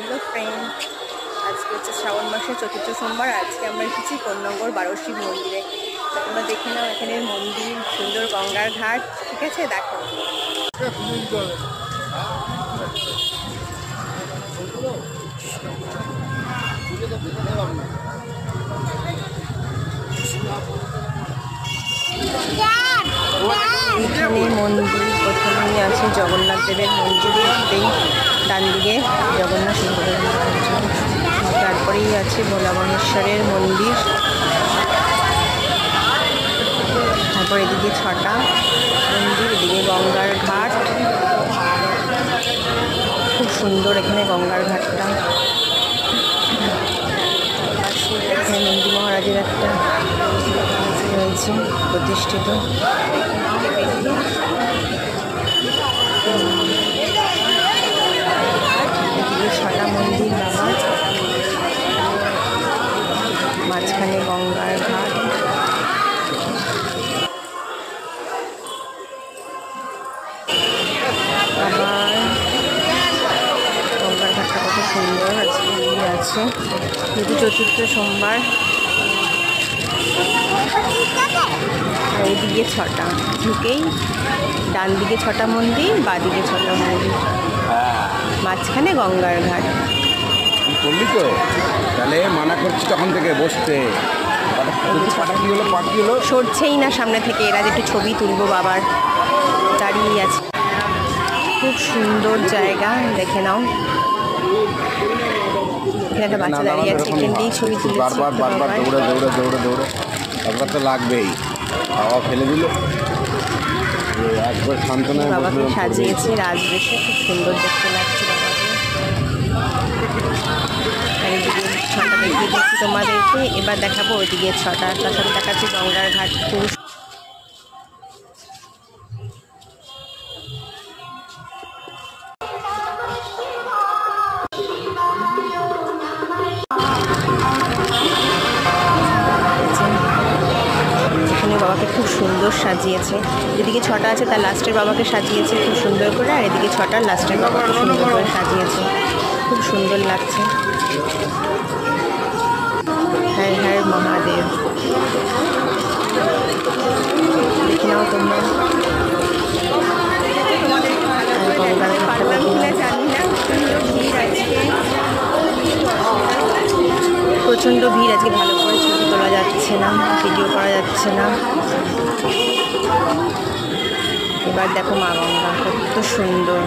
Hello friend, আজকে হচ্ছে শ্রাবণ মাসের চতুর্থ সোমবার। আজকে আমরা এসেছি কোন্নগর বারোশিব মন্দিরে। তোমরা দেখে নাও এখানে মন্দির, সুন্দর গঙ্গার ঘাট। ঠিক আছে, দেখো। এখানে মন্দির প্রথমেই আছে জগন্নাথ দেবের মন্দির, ঢুকতেই ডান দিকে জগন্নাথ সুন্দরের তারপরেই আছে ভোলা মহেশ্বরের মন্দির, তারপর এদিকে ছটা মন্দির, এদিকে গঙ্গার ঘাট। খুব সুন্দর এখানে গঙ্গার ঘাটটা। এখানে নন্দী মহারাজের একটা রয়েছে প্রতিষ্ঠিত। ছটা মন্দির বাবা, মাঝখানে গঙ্গার ঘাট। আবার গঙ্গার ঘাটটা কত সুন্দর আজকে আছে, যেহেতু চতুর্থ সোমবার। আর এদিকে ছটা, ঢুকেই ডান দিকে ছটা মন্দির, বাদিকে ছটা মন্দির, মাঝখানে গঙ্গার ঘাট। করলি তো তাহলে মানা করছি তখন থেকে বসতে। সরছেই না সামনে থেকে, এরা যে একটু ছবি তুলবো বাবার, দাঁড়িয়ে আছে। খুব সুন্দর জায়গা, দেখে নাও। এখানে একটা বাচ্চা দাঁড়িয়ে আছে, এখান দিয়েই ছবি তুলেছে। বারবার দৌড়ে দৌড়ে দৌড়ে দৌড়ে একবার তো লাগবেই, বাবা ফেলে দিল। একবার শান্তনা বাবাকে সাজিয়েছে রাজবেশে, খুব সুন্দর দেখতে লাগছে বাবাকে। আর এদিকে ছটা দেখিয়ে দিচ্ছি তোমাদেরকে, এবার দেখাবো ওইদিকে ছটা। তার সাথে দেখাচ্ছি গঙ্গার ঘাট। খুব বাবাকে খুব সুন্দর সাজিয়েছে। এদিকে ছটা আছে, তার লাস্টের বাবাকে সাজিয়েছে খুব সুন্দর করে, আর এদিকে ছটার লাস্টের বাবাকে সুন্দর করে সাজিয়েছে। খুব সুন্দর লাগছে। হর হর মহাদেব। দেখে নাও তোমরা গঙ্গার ঘাটটা। প্রচণ্ড ভিড় আজকে, ভালো করে ছবি তোলা যাচ্ছে না, ভিডিও করা যাচ্ছে না। এবার দেখো মা গঙ্গা কত সুন্দর।